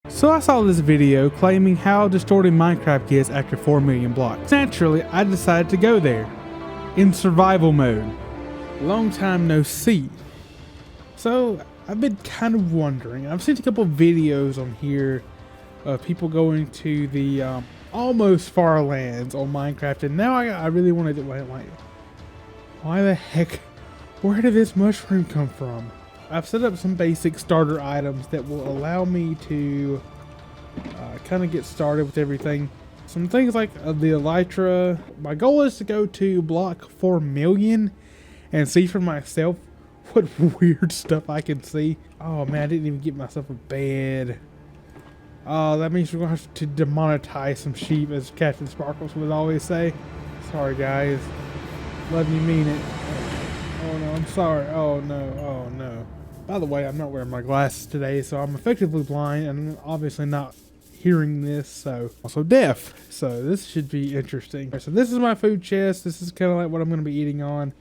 So I saw this video claiming how distorted Minecraft gets after 4 million blocks. Naturally, I decided to go there, in survival mode. Long time no see. So I've been kind of wondering, I've seen a couple of videos on here of people going to the almost far lands on Minecraft, and now I really wanted to, wait, why the heck, where did this mushroom come from? I've set up some basic starter items that will allow me to kind of get started with everything. Some things like the elytra. My goal is to go to block 4 million and see for myself what weird stuff I can see. Oh man, I didn't even get myself a bed. Oh, that means we're going to have to demonetize some sheep, as Captain Sparkles would always say. Sorry guys. Love you, mean it. Oh no, I'm sorry. Oh no, oh no. By the way, I'm not wearing my glasses today, so I'm effectively blind and I'm obviously not hearing this, so also deaf. So this should be interesting. So this is my food chest. This is kind of like what I'm going to be eating on.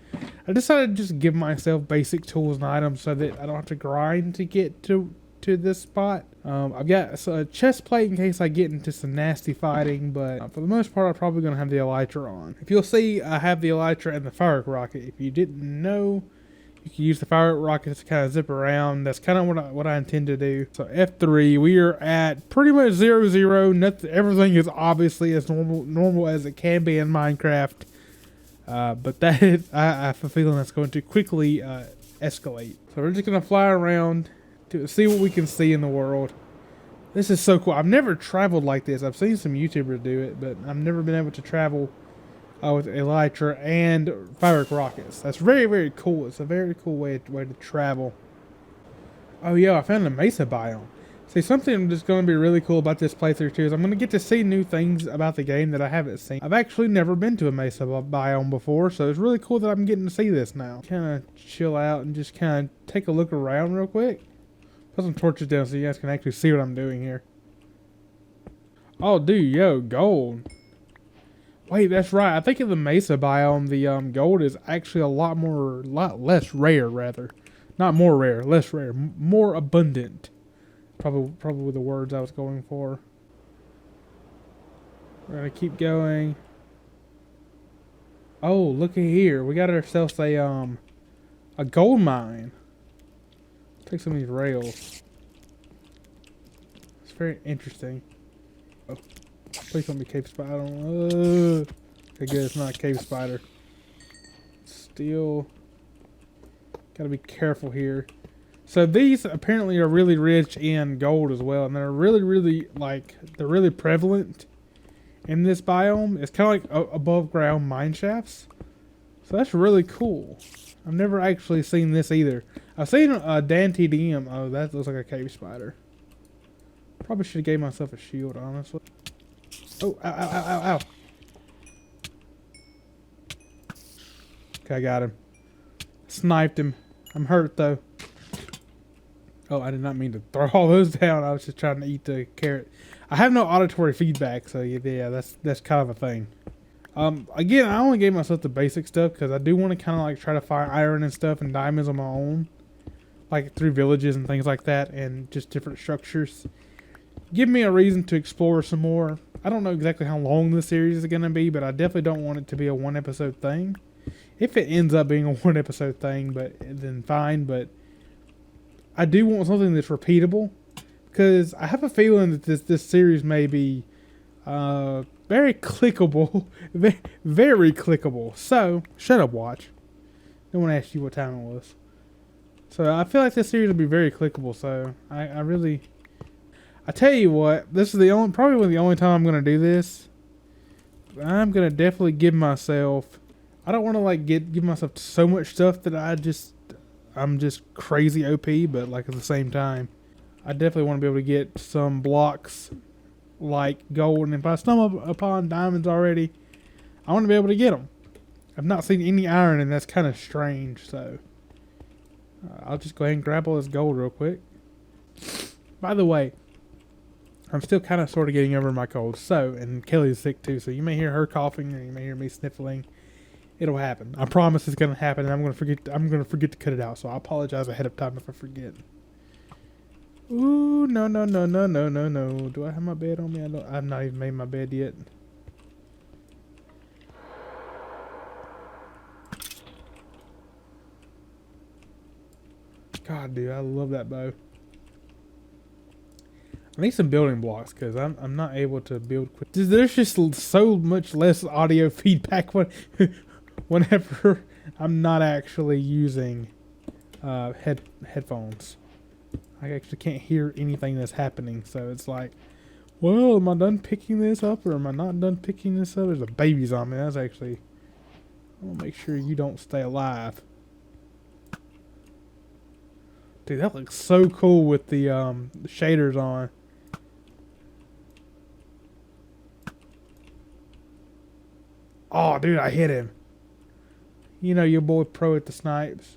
I decided to just give myself basic tools and items so that I don't have to grind to get to this spot. I've got a chest plate in case I get into some nasty fighting, but for the most part, I'm probably going to have the elytra on. If you'll see, I have the elytra and the fire rocket. If you didn't know, you can use the fire rockets to kind of zip around. That's kind of what I intend to do. So F3, we are at pretty much 0-0. Nothing, everything is obviously as normal as it can be in Minecraft. But that is, I have a feeling that's going to quickly escalate. So we're just going to fly around to see what we can see in the world. This is so cool. I've never traveled like this. I've seen some YouTubers do it, but I've never been able to travel with elytra and fire rockets. That's very, very cool. It's a very cool way to travel. Oh yeah, I found a mesa biome. See, something that's going to be really cool about this playthrough too is I'm going to get to see new things about the game that I haven't seen. I've actually never been to a mesa biome before, so it's really cool that I'm getting to see this now. Kind of chill out and just kind of take a look around real quick. Put some torches down so you guys can actually see what I'm doing here. Oh dude, yo, gold. Wait, that's right. I think in the mesa biome, the gold is actually a lot less rare, rather. Not more rare, less rare, more abundant. Probably the words I was going for. We're gonna keep going. Oh, look at here. We got ourselves a gold mine. Take some of these rails. It's very interesting. Oh, please don't be cave spider. I don't know. Okay, good. It's not a cave spider. Still, gotta be careful here. So these apparently are really rich in gold as well, and they're really prevalent in this biome. It's kind of like above ground mine shafts. So that's really cool. I've never actually seen this either. I've seen Dan TDM. Oh, that looks like a cave spider. Probably should have gave myself a shield, honestly. Oh, ow, ow, ow, ow, ow. Okay, I got him. Sniped him. I'm hurt, though. Oh, I did not mean to throw all those down. I was just trying to eat the carrot. I have no auditory feedback, so yeah, that's kind of a thing. Again, I only gave myself the basic stuff because I do want to kind of like try to find iron and stuff and diamonds on my own. Like through villages and things like that and just different structures. Give me a reason to explore some more. I don't know exactly how long this series is going to be, but I definitely don't want it to be a one episode thing. If it ends up being a one episode thing, then fine, but I do want something that's repeatable because I have a feeling that this series may be very clickable. Very clickable. So, shut up, watch. No one asked you what time it was. So, I feel like this series will be very clickable. So, I tell you what, this is probably the only time I'm going to do this. I'm going to definitely give myself, I don't want to like give myself so much stuff that I'm just crazy OP, but like at the same time, I definitely want to be able to get some blocks like gold, and if I stumble upon diamonds already, I want to be able to get them. I've not seen any iron, and that's kind of strange, so I'll just go ahead and grab all this gold real quick. By the way, I'm still kind of sort of getting over my cold, and Kelly's sick too, so you may hear her coughing, or you may hear me sniffling. It'll happen. I promise it's going to happen, and I'm going to forget to cut it out, so I apologize ahead of time if I forget. Ooh, no, no, no, no, no, no, no. Do I have my bed on me? I've not even made my bed yet. God, dude, I love that bow. I need some building blocks because I'm not able to build quick. There's just so much less audio feedback whenever I'm not actually using headphones. I actually can't hear anything that's happening, so it's like, well, am I done picking this up or am I not done picking this up? There's a baby's on me. That's actually, I want to make sure you don't stay alive. Dude, that looks so cool with the shaders on. Oh, dude, I hit him. You know your boy pro at the snipes.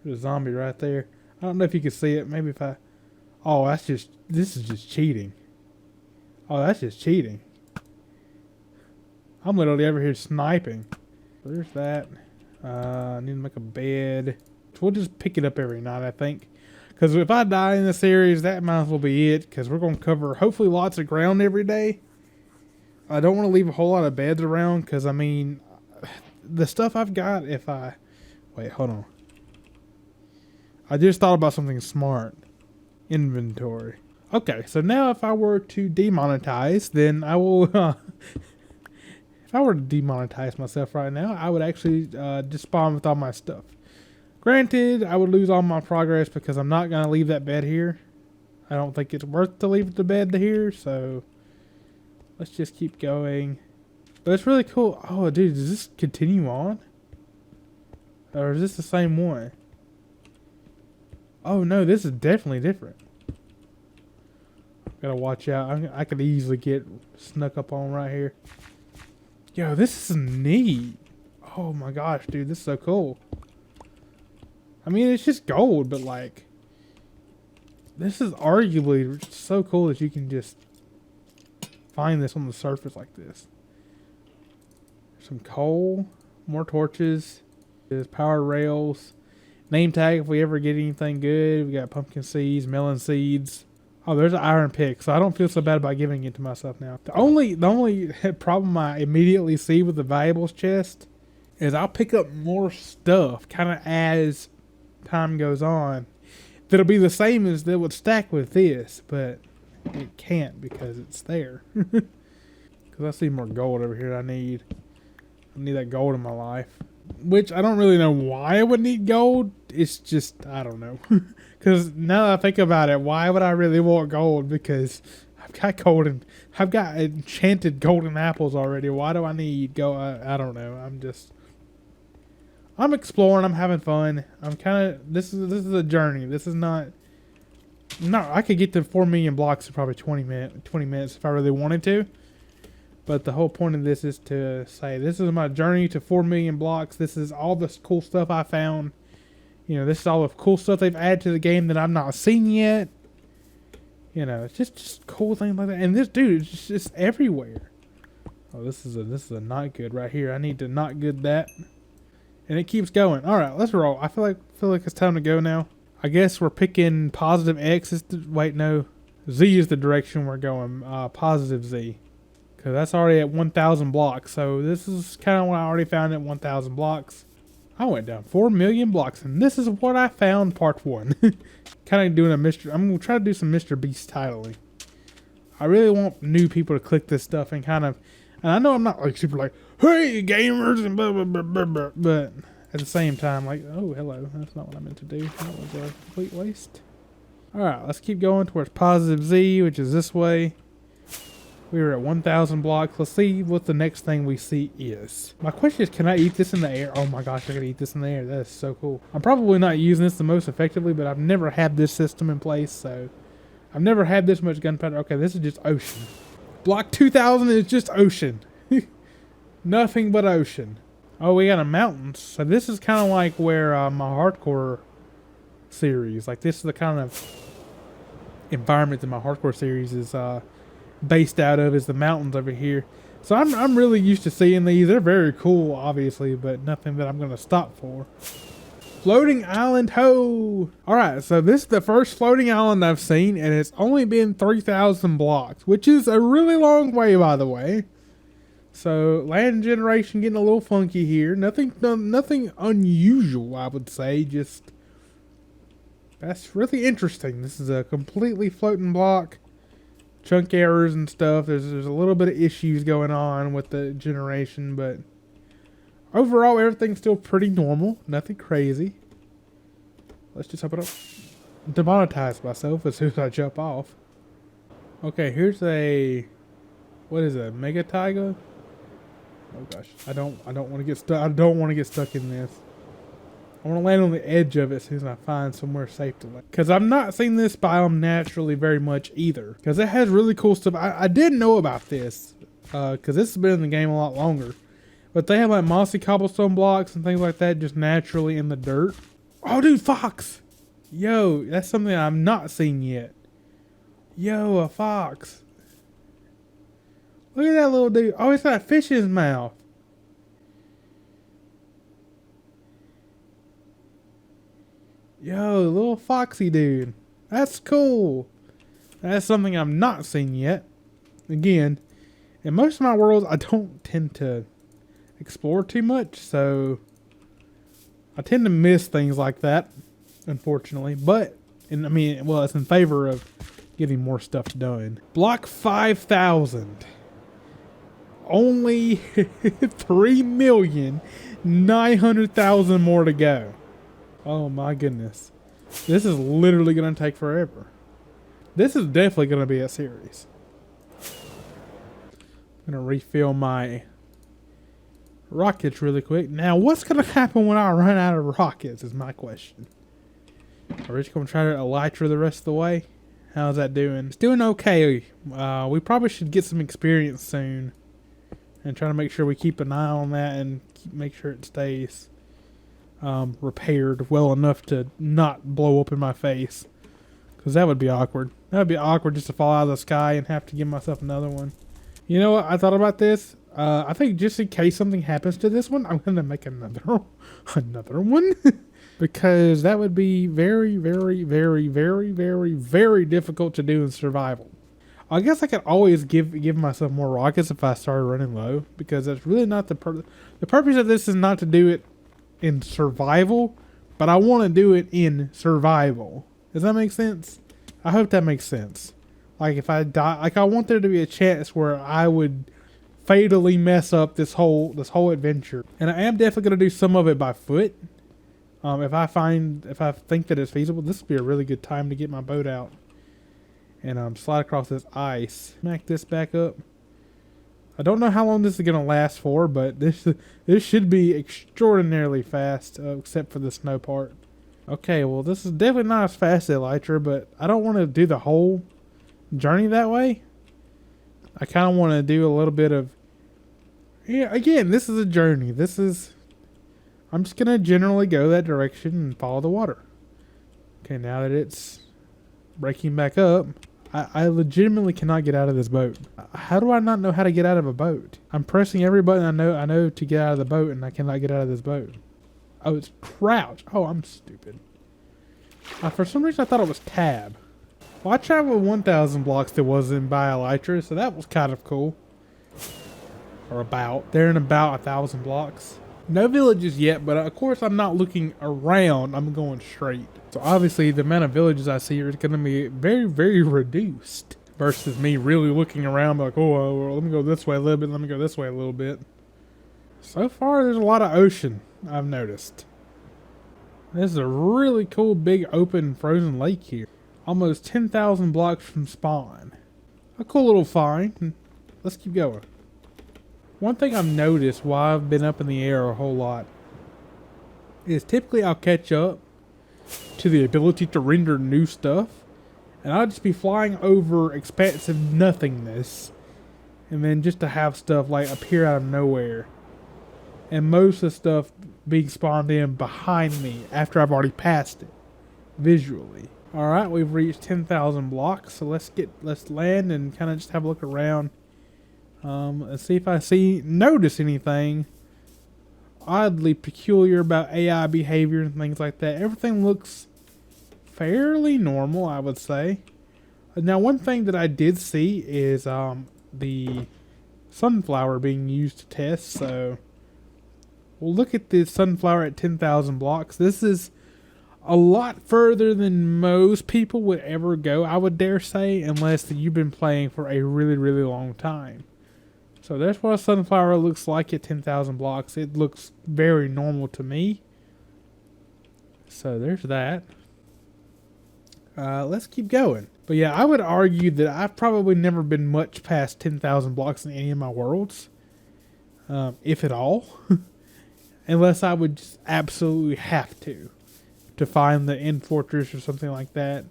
There's a zombie right there. I don't know if you can see it. Maybe if I... Oh, this is just cheating. Oh, that's just cheating. I'm literally over here sniping. There's that. I need to make a bed. So we'll just pick it up every night, I think. Because if I die in the series, that might as well be it. Because we're going to cover hopefully lots of ground every day. I don't want to leave a whole lot of beds around. Because, I mean, the stuff I've got, if I... Wait, hold on. I just thought about something smart. Inventory. Okay, so now if I were to demonetize, then I will... if I were to demonetize myself right now, I would actually just spawn with all my stuff. Granted, I would lose all my progress because I'm not going to leave that bed here. I don't think it's worth to leave the bed here, so... Let's just keep going. But it's really cool. Oh, dude, does this continue on? Or is this the same one? Oh, no, this is definitely different. Gotta watch out. I could easily get snuck up on right here. Yo, this is neat. Oh my gosh, dude, this is so cool. I mean, it's just gold, but like... This is arguably so cool that you can just... find this on the surface like this. Some coal, more torches, there's power rails, name tag if we ever get anything good. We got pumpkin seeds, melon seeds. Oh, there's an iron pick, so I don't feel so bad about giving it to myself now. The only problem I immediately see with the valuables chest is I'll pick up more stuff kind of as time goes on. That'll be the same as that would stack with this, but it can't because it's there. Because I see more gold over here. I need that gold in my life. Which I don't really know why I would need gold. It's just, I don't know. Because now that I think about it, why would I really want gold? Because I've got gold and I've got enchanted golden apples already. Why do I need gold? I don't know. I'm exploring. I'm having fun. I'm kind of, this is a journey. This is not, no, I could get to 4 million blocks in probably 20 minutes if I really wanted to. But the whole point of this is to say, this is my journey to 4 million blocks. This is all the cool stuff I found. You know, this is all the cool stuff they've added to the game that I've not seen yet. You know, it's just cool things like that. And this dude is just everywhere. Oh, this is a not good right here. I need to not good that. And it keeps going. All right, let's roll. I feel like it's time to go now. I guess we're picking positive X. Wait, no. Z is the direction we're going. Positive Z. Because that's already at 1,000 blocks. So this is kind of what I already found at 1,000 blocks. I went down 4 million blocks. And this is what I found part 1. Kind of doing I'm going to try to do some Mr. Beast titling. I really want new people to click this stuff and kind of... And I know I'm not like super like, hey gamers and blah, blah, blah, blah, blah. But at the same time, like, oh, hello. That's not what I meant to do. That was a complete waste. Alright, let's keep going towards positive Z, which is this way. We were at 1,000 blocks. Let's see what the next thing we see is. My question is, can I eat this in the air? Oh my gosh, I can eat this in the air. That is so cool. I'm probably not using this the most effectively, but I've never had this system in place, so... I've never had this much gunpowder. Okay, this is just ocean. Block 2,000 is just ocean. Nothing but ocean. Oh, we got a mountain. So this is kind of like where my hardcore series, like this is the kind of environment that my hardcore series is based out of, is the mountains over here. So I'm really used to seeing these. They're very cool, obviously, but nothing that I'm going to stop for. Floating island ho! Alright, so this is the first floating island I've seen, and it's only been 3,000 blocks, which is a really long way, by the way. So, land generation getting a little funky here. Nothing unusual, I would say. Just, that's really interesting. This is a completely floating block. Chunk errors and stuff. There's a little bit of issues going on with the generation, but overall, everything's still pretty normal. Nothing crazy. Let's just hope I don't demonetize myself as soon as I jump off. Okay, here's a... What is that? Mega Taiga? Oh gosh, I don't want to get stuck. I don't want to get stuck in this. I want to land on the edge of it as soon as I find somewhere safe to land. Because I'm not seeing this biome naturally very much either. Because it has really cool stuff. I did know about this. Because this has been in the game a lot longer. But they have like mossy cobblestone blocks and things like that just naturally in the dirt. Oh dude, fox! Yo, that's something I'm not seeing yet. Yo, a fox. Look at that little dude. Oh, he's got a fish in his mouth. Yo, little foxy dude. That's cool. That's something I'm not seeing yet. Again, in most of my worlds, I don't tend to explore too much, so I tend to miss things like that, unfortunately. But, and I mean, well, it's in favor of getting more stuff done. Block 5,000. Only 3,900,000 more to go. Oh my goodness. This is literally going to take forever. This is definitely going to be a series. I'm going to refill my rockets really quick. Now, what's going to happen when I run out of rockets is my question. Are we just going to try to elytra the rest of the way? How's that doing? It's doing okay. We probably should get some experience soon. And try to make sure we keep an eye on that and make sure it stays repaired well enough to not blow up in my face. Because that would be awkward. That would be awkward just to fall out of the sky and have to give myself another one. You know what? I thought about this. I think just in case something happens to this one, I'm going to make another one. Because that would be very, very, very, very, very, very difficult to do in survival. I guess I could always give myself more rockets if I started running low, because that's really not the purpose of this is not to do it in survival, but I want to do it in survival. Does that make sense? I hope that makes sense. Like if I die, like I want there to be a chance where I would fatally mess up this whole adventure, and I am definitely going to do some of it by foot. If I think that it's feasible, this would be a really good time to get my boat out. And slide across this ice. Smack this back up. I don't know how long this is going to last for, but this should be extraordinarily fast, except for the snow part. Okay, well this is definitely not as fast as elytra, but I don't want to do the whole journey that way. I kind of want to do a little bit of... Yeah, again, this is a journey. I'm just going to generally go that direction and follow the water. Okay, now that it's breaking back up... I legitimately cannot get out of this boat. How do I not know how to get out of a boat? I'm pressing every button I know to get out of the boat, and I cannot get out of this boat. Oh, it's crouch. Oh, I'm stupid. For some reason, I thought it was tab. Well, I traveled 1,000 blocks that wasn't by elytra, so that was kind of cool. Or about. They're in about 1,000 blocks. No villages yet, but of course I'm not looking around. I'm going straight. So obviously the amount of villages I see is going to be very, very reduced versus me really looking around like, oh, well, let me go this way a little bit. Let me go this way a little bit. So far, there's a lot of ocean, I've noticed. This is a really cool big open frozen lake here. Almost 10,000 blocks from spawn. A cool little find. Let's keep going. One thing I've noticed while I've been up in the air a whole lot is typically I'll catch up to the ability to render new stuff, and I'll just be flying over expansive nothingness, and then just to have stuff like appear out of nowhere, and most of the stuff being spawned in behind me after I've already passed it visually. Alright, we've reached 10,000 blocks, so let's land and kind of just have a look around. Let's see if I notice anything oddly peculiar about AI behavior and things like that. Everything looks fairly normal, I would say. Now, one thing that I did see is the sunflower being used to test. So we'll look at the sunflower at 10,000 blocks. This is a lot further than most people would ever go, I would dare say, unless you've been playing for a really, really long time. So that's what a sunflower looks like at 10,000 blocks. It looks very normal to me. So there's that. Let's keep going. But yeah, I would argue that I've probably never been much past 10,000 blocks in any of my worlds. If at all. Unless I would just absolutely have to find the end fortress or something like that.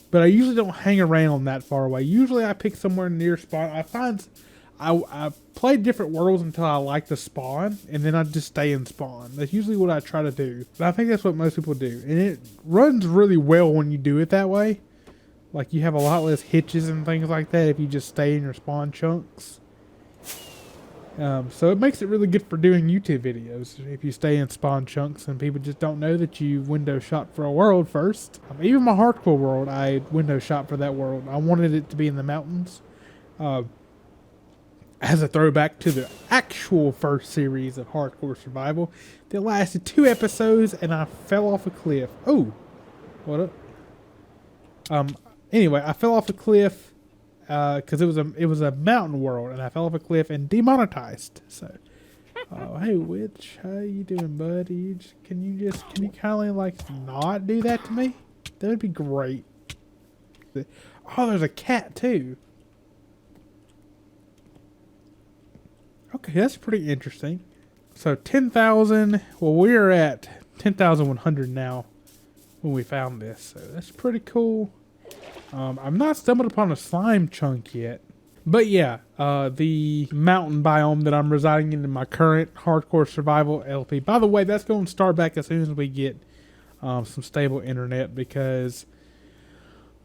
But I usually don't hang around that far away. Usually I pick somewhere near spawn. I play different worlds until I like the spawn, and then I just stay in spawn. That's usually what I try to do. But I think that's what most people do. And it runs really well when you do it that way. Like, you have a lot less hitches and things like that if you just stay in your spawn chunks. So it makes it really good for doing YouTube videos if you stay in spawn chunks and people just don't know that you window shot for a world first. Even my hardcore world, I window shot for that world. I wanted it to be in the mountains. As a throwback to the actual first series of Hardcore Survival that lasted 2 episodes and I fell off a cliff. Oh, what up? Anyway, I fell off a cliff because it was a mountain world, and I fell off a cliff and demonetized. So, hey Witch, how you doing, buddy? Can you kindly like not do that to me? That would be great. Oh, there's a cat too. Okay, that's pretty interesting. So 10,000. Well, we're at 10,100 now when we found this. So that's pretty cool. I'm not stumbled upon a slime chunk yet. But yeah, the mountain biome that I'm residing in my current Hardcore Survival LP. By the way, that's going to start back as soon as we get some stable internet, because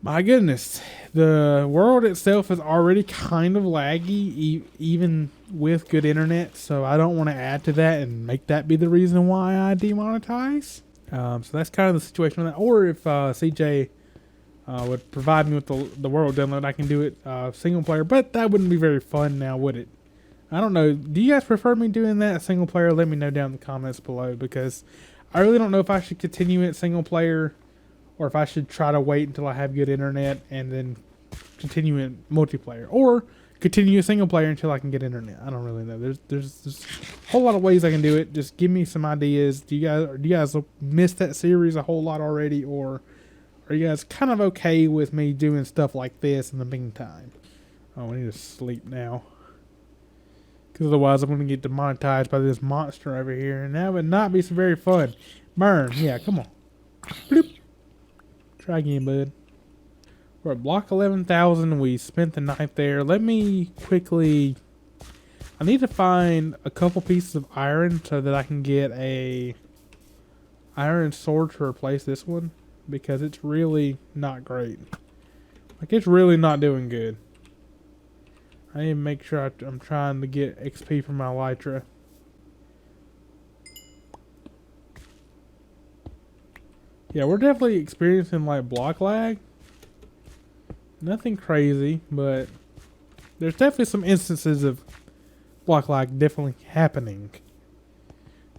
my goodness, the world itself is already kind of laggy, even with good internet. So I don't want to add to that and make that be the reason why I demonetize. So that's kind of the situation with that. Or if CJ would provide me with the world download, I can do it single player, but that wouldn't be very fun now, would it? I don't know. Do you guys prefer me doing that single player? Let me know down in the comments below, because I really don't know if I should continue it single player or if I should try to wait until I have good internet and then continue it multiplayer, or continue a single player until I can get internet. I don't really know. There's a whole lot of ways I can do it. Just give me some ideas. Do you guys miss that series a whole lot already, or are you guys kind of okay with me doing stuff like this in the meantime? Oh, I need to sleep now, because otherwise I'm going to get demonetized by this monster over here, and that would not be so very fun. Burn. Yeah, come on. Bloop. Try again, bud. We're at block 11,000. We spent the night there. Let me quickly... I need to find a couple pieces of iron so that I can get a iron sword to replace this one, because it's really not great. Like, it's really not doing good. I need to make sure I'm trying to get XP from my elytra. Yeah, we're definitely experiencing like block lag. Nothing crazy, but there's definitely some instances of block lag definitely happening.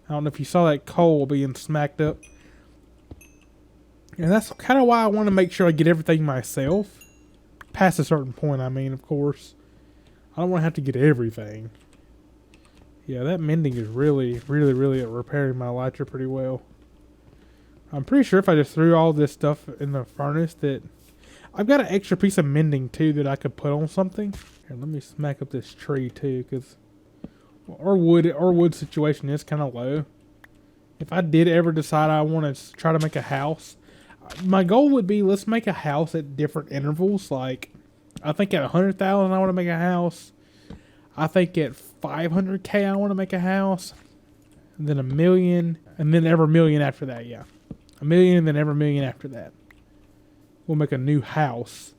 I don't know if you saw that coal being smacked up. And that's kind of why I want to make sure I get everything myself. Past a certain point, I mean, of course. I don't want to have to get everything. Yeah, that mending is really repairing my elytra pretty well. I'm pretty sure if I just threw all this stuff in the furnace that... I've got an extra piece of mending too that I could put on something. Here, let me smack up this tree too, because our wood situation is kind of low. If I did ever decide I want to try to make a house, my goal would be, let's make a house at different intervals. Like, I think at 100,000 I want to make a house. I think at 500K I want to make a house. And then 1 million, and then every million after that, yeah. 1 million, and then every million after that. We'll make a new house.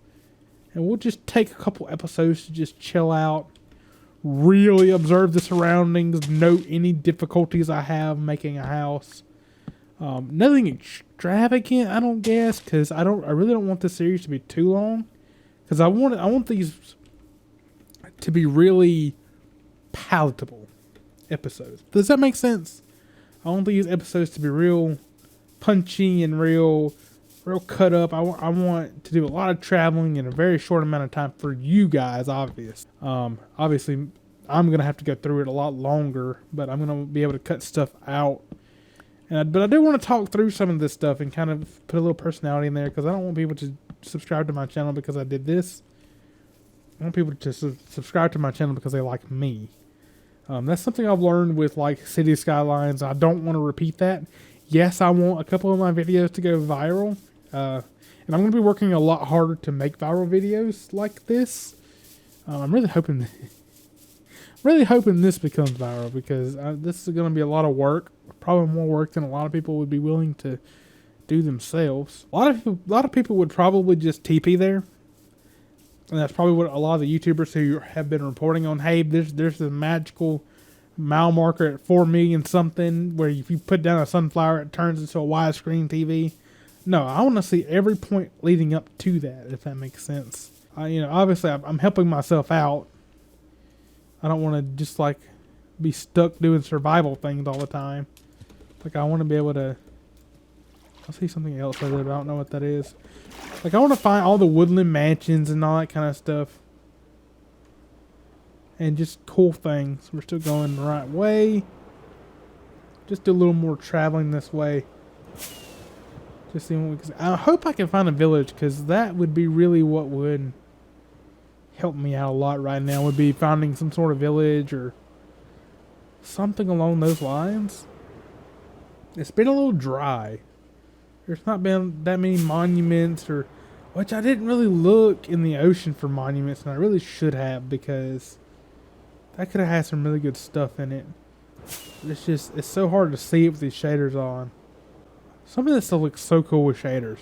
And we'll just take a couple episodes to just chill out, really observe the surroundings, note any difficulties I have making a house. Nothing extravagant, I don't guess, because I really don't want this series to be too long, because I want these to be really palatable episodes. Does that make sense? I want these episodes to be real punchy and real cut up. I want to do a lot of traveling in a very short amount of time for you guys, obviously, I'm going to have to go through it a lot longer, but I'm going to be able to cut stuff out. But I do want to talk through some of this stuff and kind of put a little personality in there, because I don't want people to subscribe to my channel because I did this. I want people to subscribe to my channel because they like me. That's something I've learned with like City Skylines. I don't want to repeat that. Yes, I want a couple of my videos to go viral. And I'm going to be working a lot harder to make viral videos like this. I'm really hoping this becomes viral, because this is going to be a lot of work. Probably more work than a lot of people would be willing to do themselves. A lot of people would probably just TP there. And that's probably what a lot of the YouTubers who have been reporting on, hey, there's the magical mile marker at 4 million something, where if you put down a sunflower, it turns into a widescreen TV. No, I want to see every point leading up to that, if that makes sense. Obviously, I'm helping myself out. I don't want to just like be stuck doing survival things all the time. Like, I want to be able to. I see something else over there, but I don't know what that is. Like, I want to find all the woodland mansions and all that kind of stuff. And just cool things. We're still going the right way. Just do a little more traveling this way. Just seeing what we can. I hope I can find a village, because that would be really what would help me out a lot right now. Would be finding some sort of village or something along those lines. It's been a little dry. There's not been that many monuments, which I didn't really look in the ocean for monuments, and I really should have, because that could have had some really good stuff in it. It's so hard to see it with these shaders on. Some of this stuff looks so cool with shaders.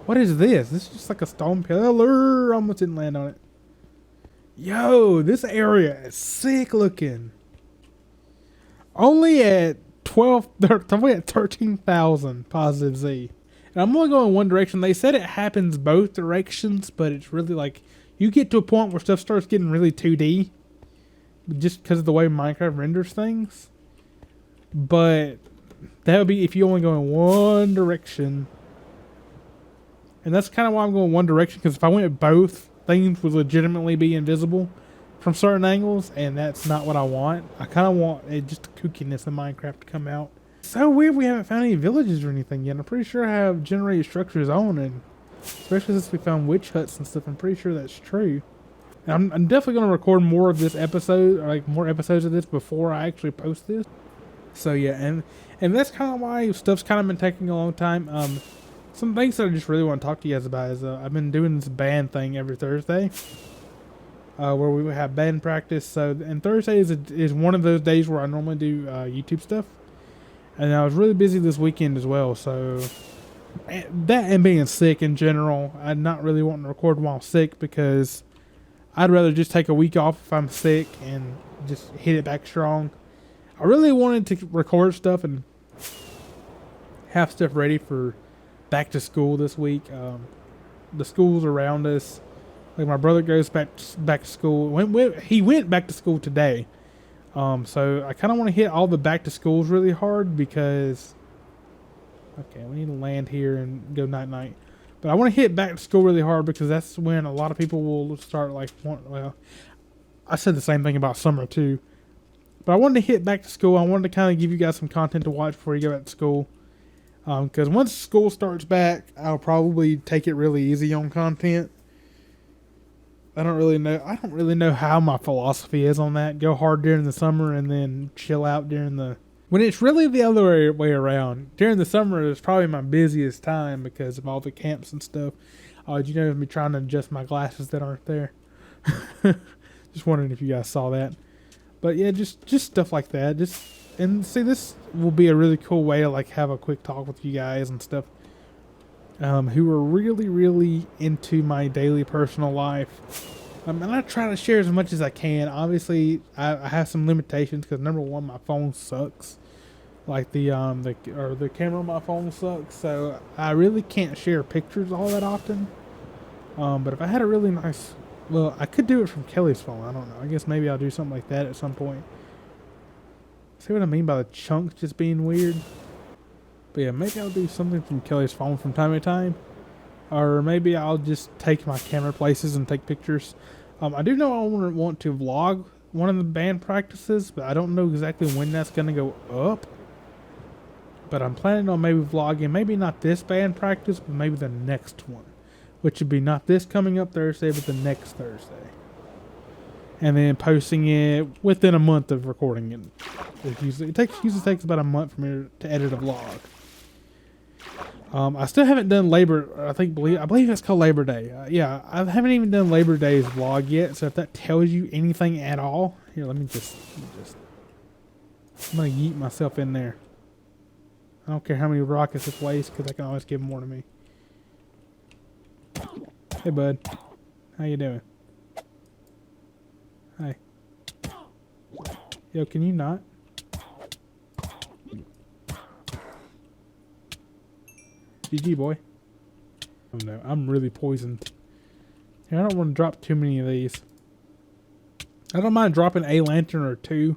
What is this? This is just like a stone pillar. Almost didn't land on it. Yo, this area is sick looking. Only at 13,000 positive Z. And I'm only going one direction. They said it happens both directions, but it's really like you get to a point where stuff starts getting really 2D, just because of the way Minecraft renders things. But that would be if you only go in one direction. And that's kind of why I'm going one direction, because if I went both, things would legitimately be invisible from certain angles, and that's not what I want. I kind of want just the kookiness of Minecraft to come out. So weird we haven't found any villages or anything yet. I'm pretty sure I have generated structures on, and especially since we found witch huts and stuff, I'm pretty sure that's true. And I'm definitely going to record more of this episode, or like more episodes of this before I actually post this. So yeah, and that's kind of why stuff's kind of been taking a long time. Some things that I just really want to talk to you guys about is I've been doing this band thing every Thursday, where we have band practice. So, and Thursday is one of those days where I normally do YouTube stuff, and I was really busy this weekend as well. So, that and being sick in general, I'm not really wanting to record while sick, because I'd rather just take a week off if I'm sick and just hit it back strong. I really wanted to record stuff and have stuff ready for back to school this week. The schools around us, like my brother goes back to school. He went back to school today. So I kind of want to hit all the back to schools really hard, because okay, we need to land here and go night. But I want to hit back to school really hard, because that's when a lot of people will start like well, I said the same thing about summer too. But I wanted to hit back to school. I wanted to kind of give you guys some content to watch before you go back to school. Because once school starts back, I'll probably take it really easy on content. I don't really know how my philosophy is on that. Go hard during the summer and then chill out when it's really the other way around. During the summer is probably my busiest time because of all the camps and stuff. Me trying to adjust my glasses that aren't there. Just wondering if you guys saw that. But yeah, just stuff like that. And see, this will be a really cool way to like have a quick talk with you guys and stuff, who are really, really into my daily personal life. And I try to share as much as I can. Obviously, I have some limitations because number one, my phone sucks. Like the camera on my phone sucks, so I really can't share pictures all that often. But if I had a really nice, well, I could do it from Kelly's phone. I don't know. I guess maybe I'll do something like that at some point. See what I mean by the chunks just being weird? But yeah, maybe I'll do something from Kelly's phone from time to time. Or maybe I'll just take my camera places and take pictures. I do know I want to vlog one of the band practices, but I don't know exactly when that's going to go up. But I'm planning on maybe vlogging, maybe not this band practice, but maybe the next one. Which would be not this coming up Thursday, but the next Thursday. And then posting it within a month of recording it. It usually takes about a month for me to edit a vlog. I still haven't done I believe it's called Labor Day. Yeah, I haven't even done Labor Day's vlog yet. So if that tells you anything at all, here, let me just I'm gonna yeet myself in there. I don't care how many rockets it wastes because I can always give more to me. Hey, bud. How you doing? Hi. Yo, can you not? GG, boy. Oh no, I'm really poisoned. Here, I don't want to drop too many of these. I don't mind dropping a lantern or two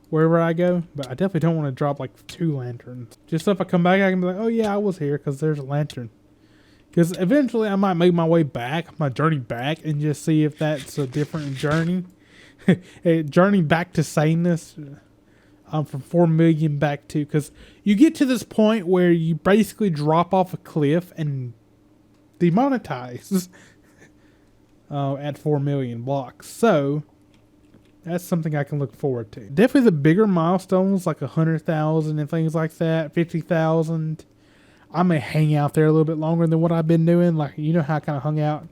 wherever I go, but I definitely don't want to drop like 2 lanterns. Just so if I come back, I can be like, oh yeah, I was here because there's a lantern. Because eventually I might make my way back, my journey back, and just see if that's a different journey. A journey back to saneness. From 4 million back to, because you get to this point where you basically drop off a cliff and demonetize at 4 million blocks. So that's something I can look forward to. Definitely the bigger milestones like 100,000 and things like that, 50,000. I may hang out there a little bit longer than what I've been doing. Like, you know how I kind of hung out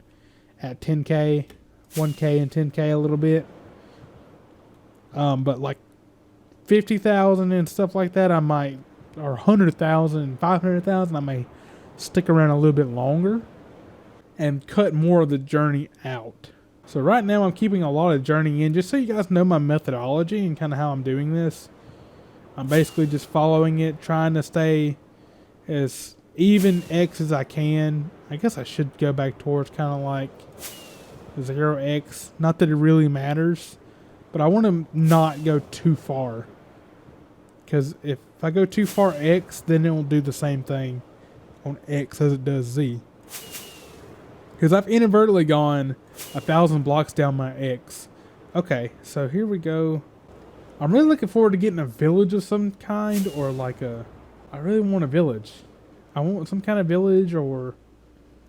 at 10K, 1K, and 10K a little bit. But like 50,000 and stuff like that, I might, or 100,000, 500,000, I may stick around a little bit longer and cut more of the journey out. So right now I'm keeping a lot of journey in just so you guys know my methodology and kind of how I'm doing this. I'm basically just following it, trying to stay as even X as I can. I guess I should go back towards kind of like 0x. Not that it really matters, but I want to not go too far. Because if I go too far X, then it will do the same thing on X as it does Z. Because I've inadvertently gone 1,000 blocks down my X. Okay, so here we go. I'm really looking forward to getting a village of some kind, or like I really want a village. I want some kind of village, or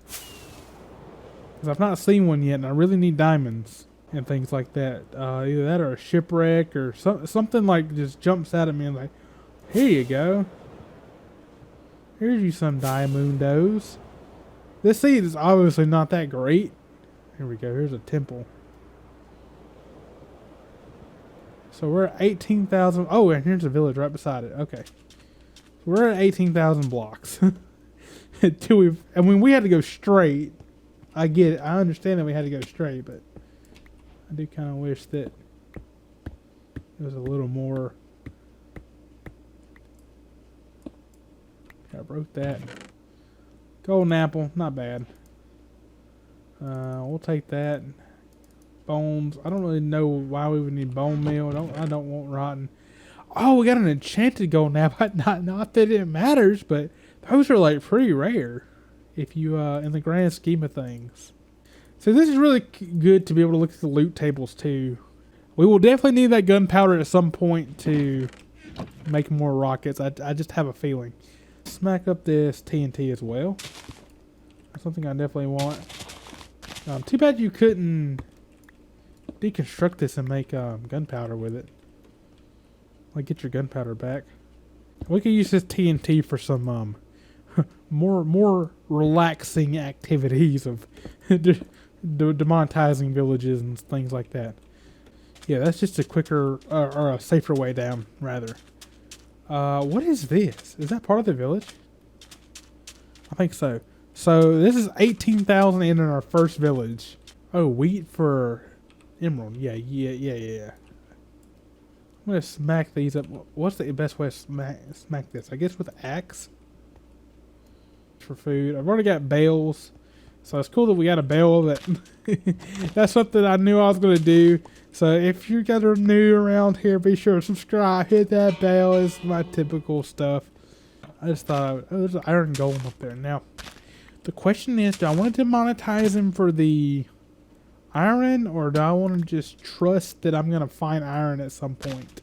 because I've not seen one yet, and I really need diamonds and things like that. Either that or a shipwreck or something like just jumps out at me and like, here you go. Here's you some diamondos. This seed is obviously not that great. Here we go. Here's a temple. So we're at 18,000. Oh, and here's a village right beside it. Okay. We're at 18,000 blocks. We had to go straight. I get it. I understand that we had to go straight, but I do kind of wish that there was a little more. I broke that. Golden apple, not bad. We'll take that. Bones. I don't really know why we would need bone meal. I don't want rotten. Oh, we got an enchanted golden apple. Not that it matters, but those are like pretty rare. If you in the grand scheme of things. So this is really good to be able to look at the loot tables too. We will definitely need that gunpowder at some point to make more rockets. I just have a feeling. Smack up this TNT as well. That's something I definitely want. Too bad you couldn't deconstruct this and make gunpowder with it. Like, get your gunpowder back. We could use this TNT for some more relaxing activities of demonetizing villages and things like that. Yeah, that's just a quicker or a safer way down, rather. What is this? Is that part of the village? I think so. So this is 18,000 in our first village. Oh, wheat for emerald. Yeah. I'm gonna smack these up. What's the best way to smack this? I guess with an axe for food. I've already got bales, so it's cool that we got a bale. That's something I knew I was gonna do. So if you guys are new around here, be sure to subscribe. Hit that bell. It's my typical stuff. I just thought, oh, there's an iron golem up there. Now, the question is, do I want to monetize him for the iron, or do I want to just trust that I'm going to find iron at some point?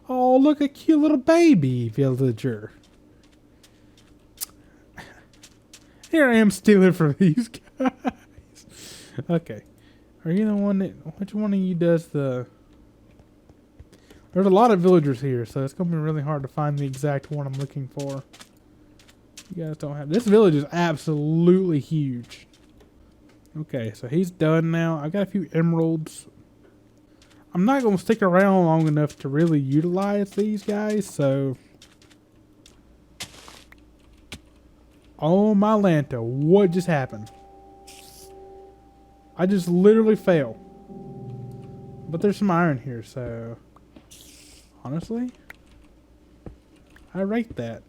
Oh, look, a cute little baby villager. Here I am stealing from these guys. Okay. Are you the one that... Which one of you does the... There's a lot of villagers here, so it's going to be really hard to find the exact one I'm looking for. You guys don't have... This village is absolutely huge. Okay, so he's done now. I've got a few emeralds. I'm not going to stick around long enough to really utilize these guys, so... Oh my Lanta, what just happened? I just literally fell. But there's some iron here, so... Honestly, I rate that.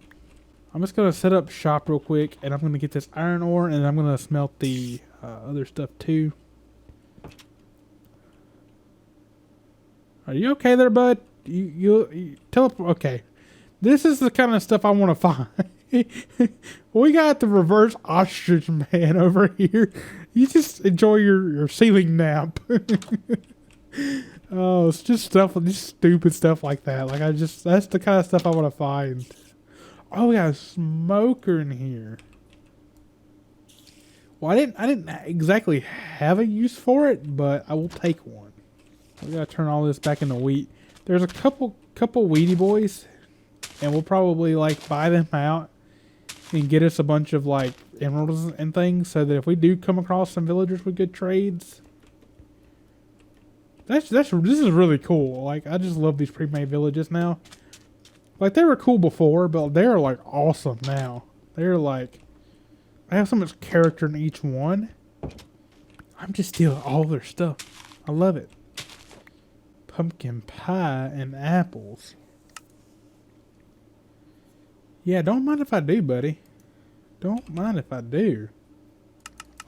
I'm just going to set up shop real quick, and I'm going to get this iron ore, and I'm going to smelt the other stuff too. Are you okay there, bud? You teleport? Okay. This is the kind of stuff I want to find. We got the reverse ostrich man over here. You just enjoy your ceiling nap. Oh, it's just stuff, just stupid stuff like that. Like that's the kind of stuff I want to find. Oh, we got a smoker in here. Well, I didn't exactly have a use for it, but I will take one. We gotta turn all this back into wheat. There's a couple weedy boys, and we'll probably like buy them out and get us a bunch of like emeralds and things, so that if we do come across some villagers with good trades. This is really cool. Like, I just love these pre-made villages now. Like, they were cool before, but they're like awesome now. They're like, I have so much character in each one. I'm just stealing all their stuff. I love it. Pumpkin pie and apples. Yeah, don't mind if I do, buddy. Don't mind if I do.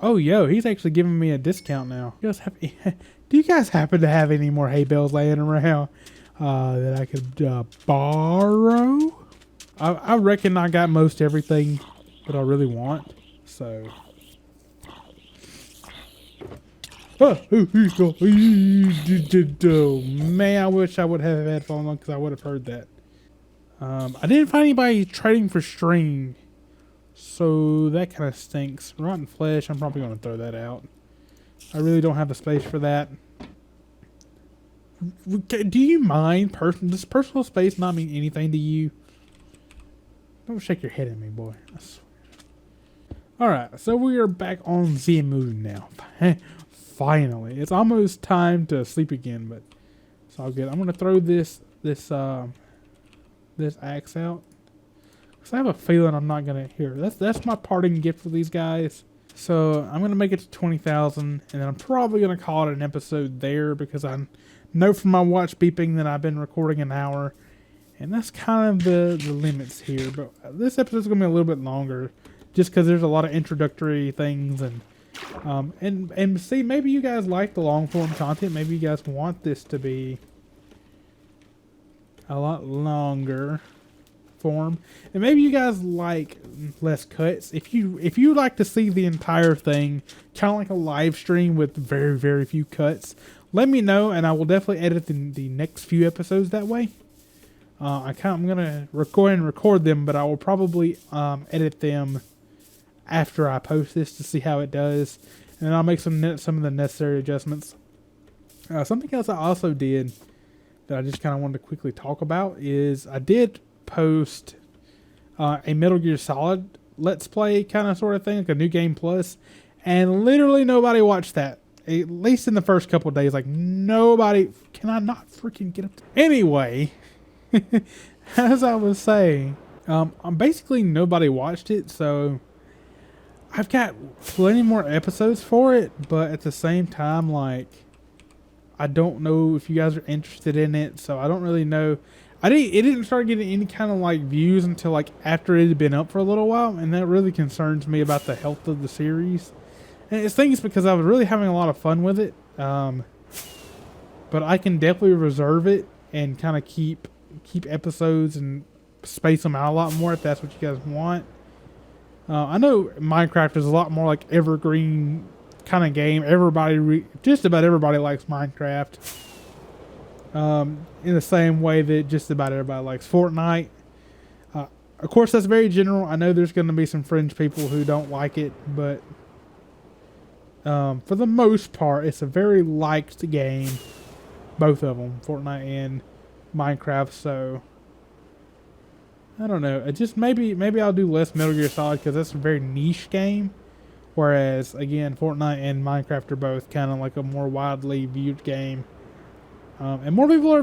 Oh, yo, he's actually giving me a discount now. You guys have, do you guys happen to have any more hay bales laying around that I could borrow? I reckon I got most everything that I really want. So. Oh, man, I wish I would have headphones on because I would have heard that. I didn't find anybody trading for string. So that kind of stinks. Rotten flesh, I'm probably going to throw that out. I really don't have the space for that. Do you mind? Does personal space not mean anything to you? Don't shake your head at me, boy. I swear. Alright, so we are back on the moon now. Finally. It's almost time to sleep again, but it's all good. I'm going to throw this axe out. I have a feeling I'm not gonna hear. That's my parting gift for these guys. So I'm gonna make it to 20,000, and then I'm probably gonna call it an episode there because I know from my watch beeping that I've been recording an hour, and that's kind of the limits here. But this episode's gonna be a little bit longer, just because there's a lot of introductory things and see, maybe you guys like the long form content. Maybe you guys want this to be a lot longer form, and maybe you guys like less cuts. If you like to see the entire thing, kind of like a live stream with very few cuts, let me know, and I will definitely edit the next few episodes that way. I'm gonna record them, but I will probably edit them after I post this to see how it does, and I'll make some of the necessary adjustments. Something else I also did that I just kind of wanted to quickly talk about is I did post a Metal Gear Solid Let's Play kind of sort of thing, like a New Game Plus, and literally nobody watched that. At least in the first couple of days, like nobody. Can I not freaking get up? Anyway, as I was saying, basically nobody watched it, so I've got plenty more episodes for it, but at the same time, like, I don't know if you guys are interested in it, so I don't really know. It didn't start getting any kind of like views until like after it had been up for a little while, and that really concerns me about the health of the series. And it's things because I was really having a lot of fun with it, but I can definitely reserve it and kind of keep episodes and space them out a lot more if that's what you guys want. I know Minecraft is a lot more like evergreen kind of game. Just about everybody likes Minecraft. In the same way that just about everybody likes Fortnite. Of course, that's very general. I know there's going to be some fringe people who don't like it, but for the most part, it's a very liked game. Both of them, Fortnite and Minecraft. So I don't know. It just maybe I'll do less Metal Gear Solid because that's a very niche game. Whereas again, Fortnite and Minecraft are both kind of like a more widely viewed game, and more people are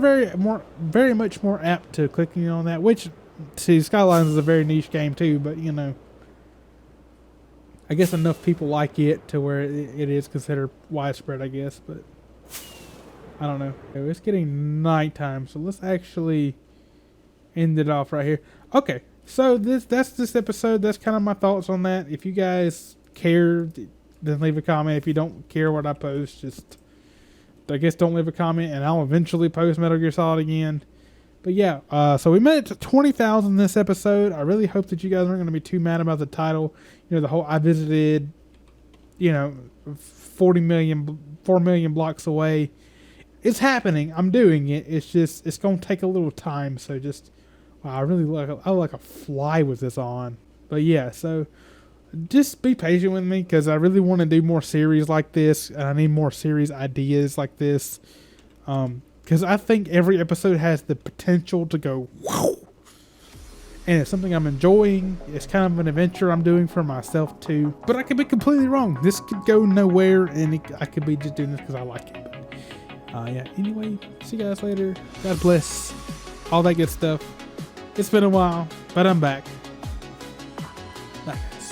very much more apt to clicking on that. Which, see, Skylines is a very niche game too, but you know, I guess enough people like it to where it is considered widespread, I guess. But I don't know. It's getting nighttime, so let's actually end it off right here. Okay, so that's this episode. That's kind of my thoughts on that. If you guys care, then leave a comment. If you don't care what I post, just I guess don't leave a comment, and I'll eventually post Metal Gear Solid again. But yeah, so we made it to 20,000 this episode. I really hope that you guys aren't going to be too mad about the title. You know, the whole I visited, 4 million blocks away. It's happening. I'm doing it. It's going to take a little time. So just, wow, I like a fly with this on. But yeah, so just be patient with me because I really want to do more series like this. And I need more series ideas like this. Because I think every episode has the potential to go, wow. And it's something I'm enjoying. It's kind of an adventure I'm doing for myself too. But I could be completely wrong. This could go nowhere and I could be just doing this because I like it. Yeah, anyway, see you guys later. God bless. All that good stuff. It's been a while, but I'm back. Bye, guys.